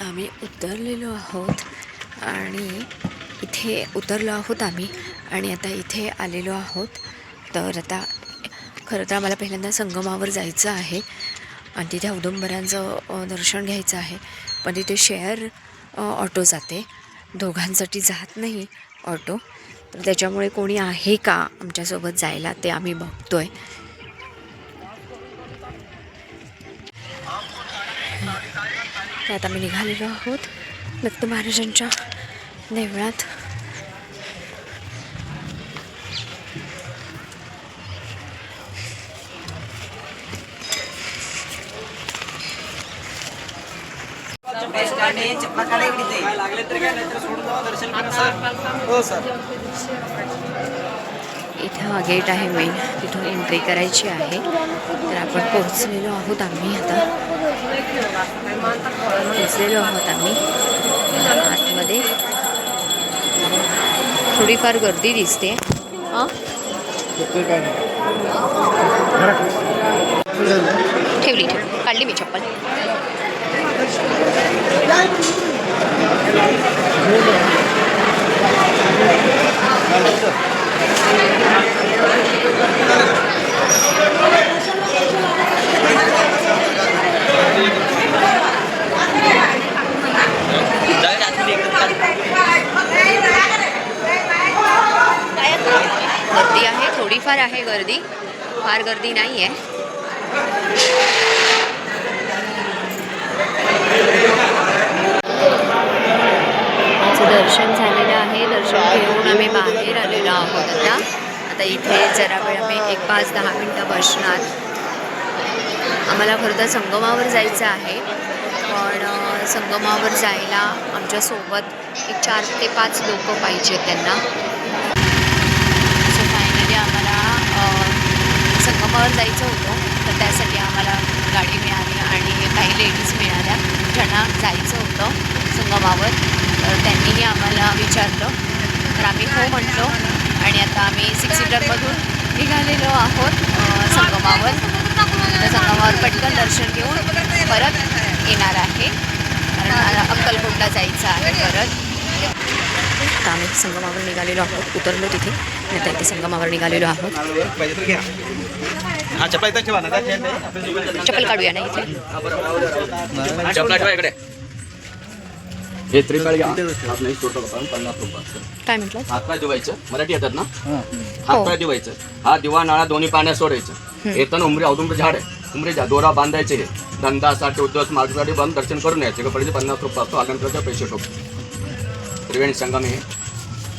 आम्ही उतरलेलो आहोत आणि इथे उतरलो आहोत आम्ही आणि आता इथे आलेलो आहोत. तर आता खरं तर आम्हाला पहिल्यांदा संगमावर जायचं आहे आणि तिथे औदुंबरांचं दर्शन घ्यायचं आहे. पण तिथे शेअर ऑटो जाते, दोघांसाठी जात नाही ऑटो. तर त्याच्यामुळे कोणी आहे का आमच्यासोबत जायला ते आम्ही बघतोय. तर आता आम्ही निघालेलो आहोत दत्त महाराजांच्या देवळात. इथं हा गेट आहे मेन, तिथून एंट्री करायची आहे. तर आपण पोहोचलेलो आहोत आम्ही आता आम्ही आतमध्ये. थोडीफार गर्दी दिसते. ठेवली काढली मी चप्पल. गर्दी आहे, थोडीफार आहे गर्दी, फार गर्दी नाही आहे. दर्शन झालेलं आहे. दर्शन घेऊन आम्ही बाहेर आलेलो आहोत. आता इथे जरा वेळ आम्ही 1-5-10 मिनटं बसणार. आम्हाला खरं तर संगमावर जायचं आहे, पण संगमावर जायला आमच्यासोबत 4 ते 5 लोक पाहिजे त्यांना. सो फायनली आम्हाला संगमावर जायचं होतं, तर त्यासाठी आम्हाला गाडी मिळाली आणि काही लेडीज मिळाल्या ज्यांना जायचं होतं संगमावर. तर त्यांनीही आम्हाला विचारलं, तर आम्ही हो म्हटलो आणि आता आम्ही 6 सीटरमधून निघालेलो आहोत संगमावर. तर संगमावर पटकन दर्शन घेऊन परत येणार आहे, कारण अक्कलकोटला जायचं आहे परत. आता आम्ही संगमावर निघालेलो आहोत, उतरलो तिथे आणि आता इथे संगमावर निघालेलो आहोत. चप्पल काढूया ना इथे. हे त्रिकाळ घ्या. नाही सोडतो का 50 रुपये. काय म्हटलं? हातपाय धुवायचं, मराठी येतात ना, हातपाय धुवायचं. हा दिवा नाळा दोन्ही पाण्यात सोडायचं. येताना उमरी औदुंबर झाड आहे, उमरी दोरा बांधायचे. हे धंदासाठी उद्योग मार्गासाठी बंद दर्शन करून यायचे. पहिले 50 रुपये असतो, आल्यानंतरच्या पैसे टोकले. त्रिवेणी संगम हे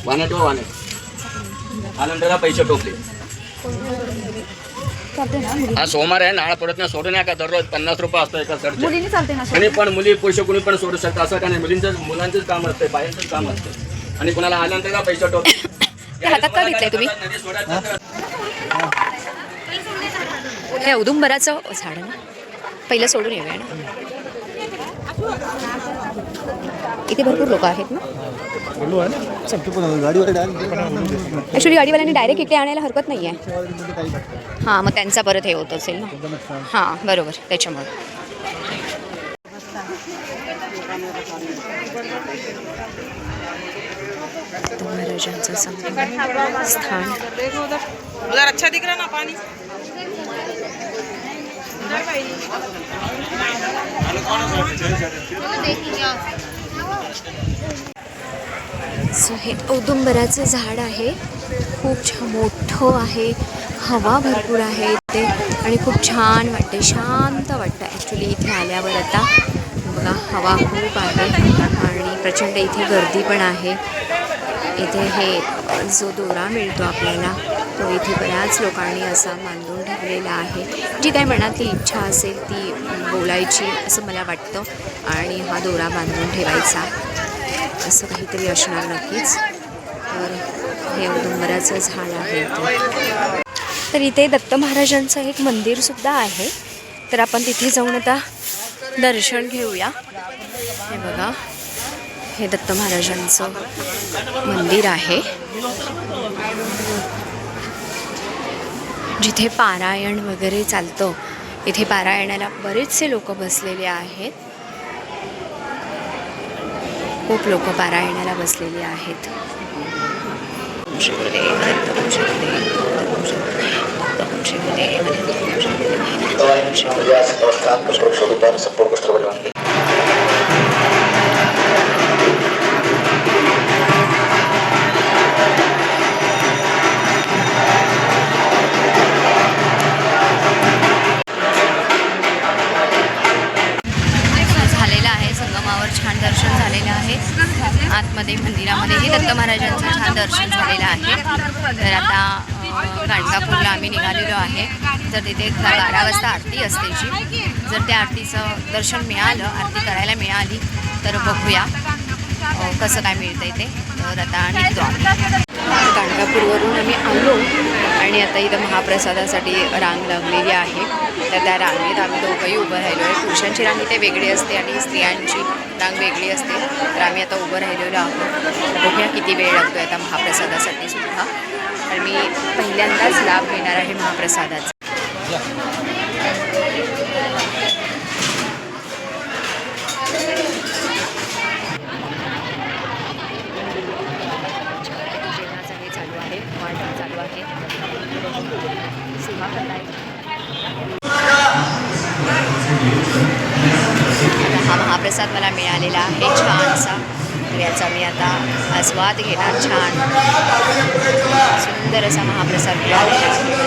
वाण्यात व वाण्यात आल्यानंतर पैसे टोकले. हा सोमवार आहे, नाळा पडत नाही, सोडू नका. दररोज 50 रुपये असतं एका सरचे. आणि पण मुली पुरुष कुणी पण सोडू शकतात असं का नाही. मुलांचंच काम असतं, बायांचंच काम असतं. आणि कुणाला आल्यानंतर पैसे टोकले. हातात का घेतलंय तुम्ही? हे औदुंबराचं झाड ना, पहिलं सोडून येऊया ना. इथे भरपूर लोक आहेत ना. ॲक्च्युली गाडीवाल्यांनी डायरेक्ट इकडे आणायला हरकत नाही आहे. हां, मग त्यांचा परत हे होत असेल ना. हां बरोबर, त्याच्यामुळे. महाराजांचं स्थान. उधर अच्छा दिख रहा ना पानी. सो हे औदुंबराचं झाड आहे, खूप मोठं आहे, हवा भरपूर आहे इथे आणि खूप छान वाटते, शांत वाटतं ॲक्च्युली इथे आल्यावर. आता बघा हवा खूप आहे आणि प्रचंड इथे गर्दी पण आहे. इथे हे जो दोरा मिळतो आपल्याला तो इथे बऱ्याच लोकांनी असा बांधून ठेवलेला आहे. जी काय मनातली इच्छा असेल ती बोलायची असं मला वाटतं आणि हा दोरा बांधून ठेवायचा असं काहीतरी असणार नक्कीच. तर हे औदुंबराचं झाड आहे इथे. तर इथे दत्त महाराजांचं एक मंदिरसुद्धा आहे, तर आपण तिथे जाऊन आता दर्शन घेऊया. हे बघा, हे दत्त महाराजांचं मंदिर आहे जिथे पारायण वगैरे चालतं. इथे पारायणाला बरेचसे लोक बसलेले आहेत. खूप लोक पारायणाला बसलेली आहेत. झालेलं आहे. संगमावर छान दर्शन झालेलं आहे. आतमध्ये मंदिरामध्येही दत्त महाराजांचं छान दर्शन झालेलं आहे. तर आता गाणगापूरला आम्ही निघालेलो आहे. तर तिथे 12 वाजता आरती असते जी. जर त्या आरतीचं दर्शन मिळालं, आरती करायला मिळाली तर बघूया कसं काय मिळतंय ते. तर आता निघतो आम्ही. गाणगापूरवरून आम्ही आलो आणि आता इथं महाप्रसादासाठी रांग लागलेली आहे. तर त्या रांगेत आम्ही दोघंही उभं राहिलो आहे. पुरुषांची रांग इथे वेगळी असते आणि स्त्रियांची रांग वेगळी असते. तर आम्ही आता उभं राहिलेलो आहोत. बघूया किती वेळ लागतो आहे आता महाप्रसादासाठी सुद्धा. तर मी पहिल्यांदाच लाभ घेणार आहे महाप्रसादाचा. चालू आहे, वाटप चालू आहे. सेवा करताय. हा महाप्रसाद मला मिळालेला आहे छानसा. तर याचा मी आता आस्वाद घेणार. छान सुंदर असा महाप्रसाद मिळालेला आहे मला.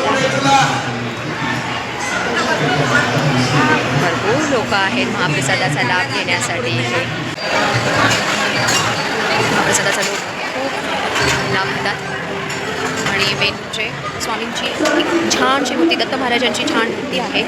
भरपूर लोक आहेत महाप्रसादाचा लाभ घेण्यासाठी इथे. महाप्रसादाचा लोक खूप लाभ घेतात. आणि मेन म्हणजे स्वामींची एक छानशी मूर्ती, दत्त महाराजांची छान मूर्ती आहे.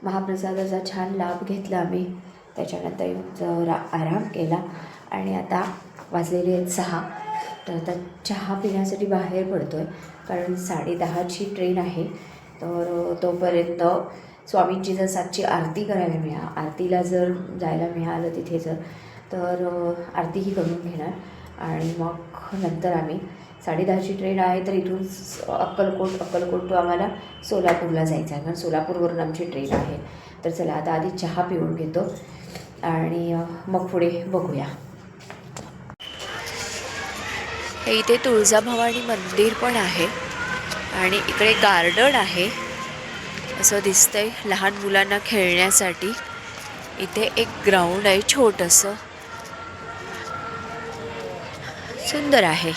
महाप्रसादाचा छान लाभ घेतला आम्ही. त्याच्यानंतर येऊन जरा आराम केला आणि आता वाजलेले आहेत 6. तर आता चहा पिण्यासाठी बाहेर पडतो आहे कारण 10:30ची ट्रेन आहे. तर तोपर्यंत स्वामींची जर 7ची आरती करायला आरतीला जर जायला मिळालं तिथे तर आरतीही करून घेणार आणि मग नंतर आम्ही 10:30ची ट्रेन आहे. तर इथून अक्कलकोट टू आम्हाला सोलापूरला जायचं आहे कारण सोलापूरवरून आमची ट्रेन आहे. तर चला आता आधी चहा पिऊन घेतो आणि मग पुढे बघूया. इथे तुळजाभवानी मंदिर पण आहे आणि इकडे गार्डन आहे असं दिसतंय लहान मुलांना खेळण्यासाठी. इथे एक ग्राउंड आहे छोटंसं, सुंदर आहे.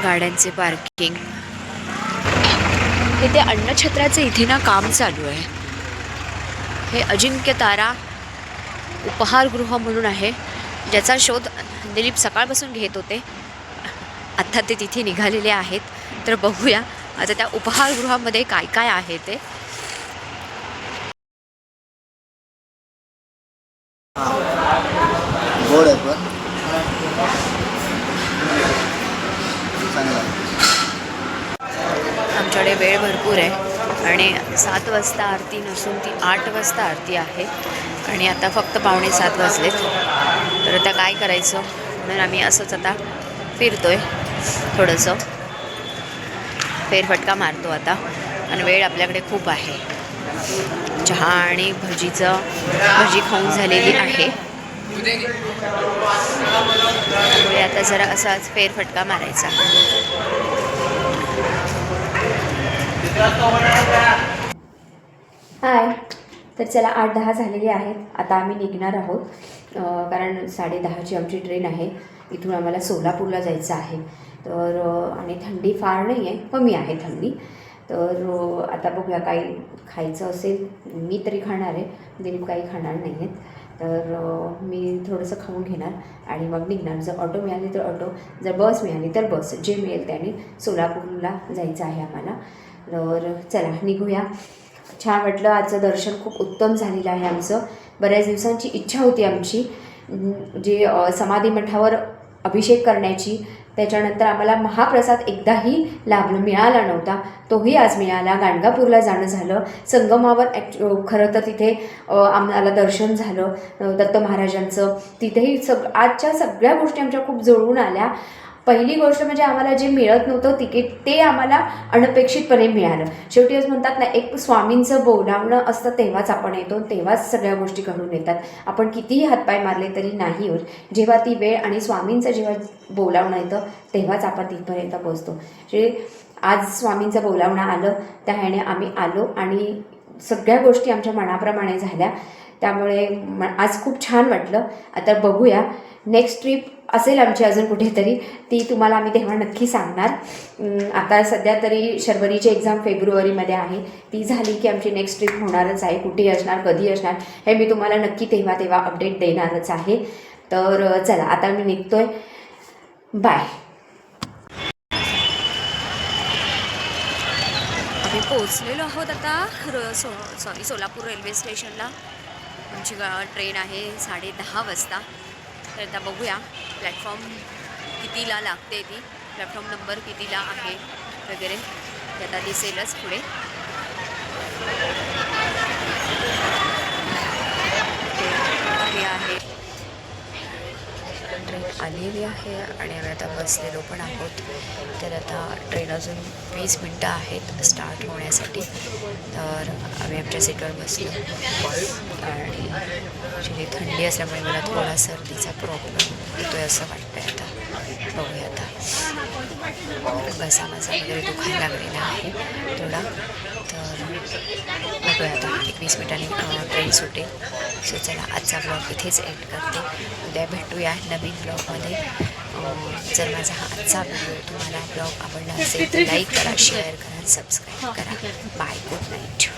गाड्यांचे पार्किंग. इथे अन्नछत्राचं इथे ना काम चालू आहे. हे अजिंक्य तारा उपहारगृह म्हणून आहे ज्याचा शोध दिलीप सकाळपासून घेत होते. आता ते तिथे निघालेले आहेत. तर बघूया आता त्या उपहारगृहामध्ये काय काय आहे ते. आमच्याकडे वेळ भरपूर आहे आणि 7 वाजता आरती नसून ती 8 वाजता आरती आहे आणि आता फक्त 6:45 वाजलेत. तर आता काय करायचं म्हणून आम्ही असंच आता फिरतोय. थोडंसं फेरफटका मारतो आता आणि वेळ आपल्याकडे खूप आहे. चहा आणि भजी खाऊन झालेली आहे. त्यामुळे आता जरा असाच फेरफटका मारायचा. हाय. तर चला 8:10 झालेली आहेत. आता आम्ही निघणार आहोत कारण 10:30ची आमची ट्रेन आहे. इथून आम्हाला सोलापूरला जायचं आहे. तर आणि थंडी फार नाही आहे, कमी आहे थंडी. तर आता बघूया काही खायचं असेल. मी तरी खाणार आहे, दिलीप काही खाणार नाही आहेत. तर मी थोडंसं खाऊन घेणार आणि मग निघणार. जर ऑटो मिळाली तर ऑटो, जर बस मिळाली तर बस. जे मिळेल त्याने सोलापूरला जायचं आहे आम्हाला. तर चला निघूया. छान वाटलं. आजचं दर्शन खूप उत्तम झालेलं आहे आमचं. बऱ्याच दिवसांची इच्छा होती आमची जी समाधी मठावर अभिषेक करण्याची, त्याच्यानंतर आम्हाला महाप्रसाद एकदाही मिळाला नव्हता, तोही आज मिळाला. गाणगापूरला जाणं झालं, संगमावर खरं तर तिथे आम्हाला दर्शन झालं दत्त महाराजांचं. तिथेही आजच्या सगळ्या गोष्टी आमच्या खूप जुळून आल्या. पहिली गोष्ट म्हणजे आम्हाला जे मिळत नव्हतं तिकीट, ते आम्हाला अनपेक्षितपणे मिळालं. शेवटी असं म्हणतात ना, एक स्वामींचं बोलावणं असतं तेव्हाच आपण येतो, तेव्हाच सगळ्या गोष्टी घडून येतात. आपण कितीही हातपाय मारले तरी नाही होत. जेव्हा ती वेळ आणि स्वामींचं जेव्हा बोलावणं येतं तेव्हाच आपण तिथपर्यंत पोचतो. जे आज स्वामींचं बोलावणं आलं, त्या ह्याने आम्ही आलो आणि सगळ्या गोष्टी आमच्या मनाप्रमाणे झाल्या. त्यामुळे आज खूप छान वाटलं. आता बघूया, नेक्स्ट ट्रिप असेल आमची अजून कुठेतरी, ती तुम्हाला आम्ही तेव्हा नक्की सांगणार. आता सध्या तरी शर्वरीची एक्झाम फेब्रुवारीमध्ये आहे, ती झाली की आमची नेक्स्ट ट्रिप होणारच आहे. कुठे असणार, कधी असणार, हे मी तुम्हाला नक्की तेव्हा अपडेट देणारच आहे. तर चला, आता मी निघतोय. बाय. आम्ही पोचलेलो आहोत आता सोलापूर रेल्वे स्टेशनला. आमची ट्रेन आहे 10:30 वाजता. तर आता बघूया प्लॅटफॉर्म कितीला लागते, ती प्लॅटफॉर्म नंबर कितीला आहे वगैरे ते आता दिसेलच पुढे. हे आहे ट्रेन आलेली आहे आणि आम्ही आता बसलेलो पण आहोत. तर आता ट्रेन अजून 20 मिनटं आहेत स्टार्ट होण्यासाठी. तर आम्ही आमच्या सीटवर बसलो आणि ॲक्च्युली थंडी असल्यामुळे मला थोडा सर्दीचा प्रॉब्लेम येतो आहे असं वाटतं आहे. आता बघूया, आता घसा वगैरे दुखायला लागलेला आहे थोडा. तर बघूया आता 20 मिनिटांनी ट्रेन सुटेल. सो चला, आजचा ब्लॉग इथेच एंड करते. उद्या भेटूया नवीन ब्लॉगमध्ये. जर माझा हा आजचा व्हिडिओ तुम्हाला ब्लॉग आवडला असेल तर लाईक करा, शेअर करा, सबस्क्राईब करा. Bye, good night.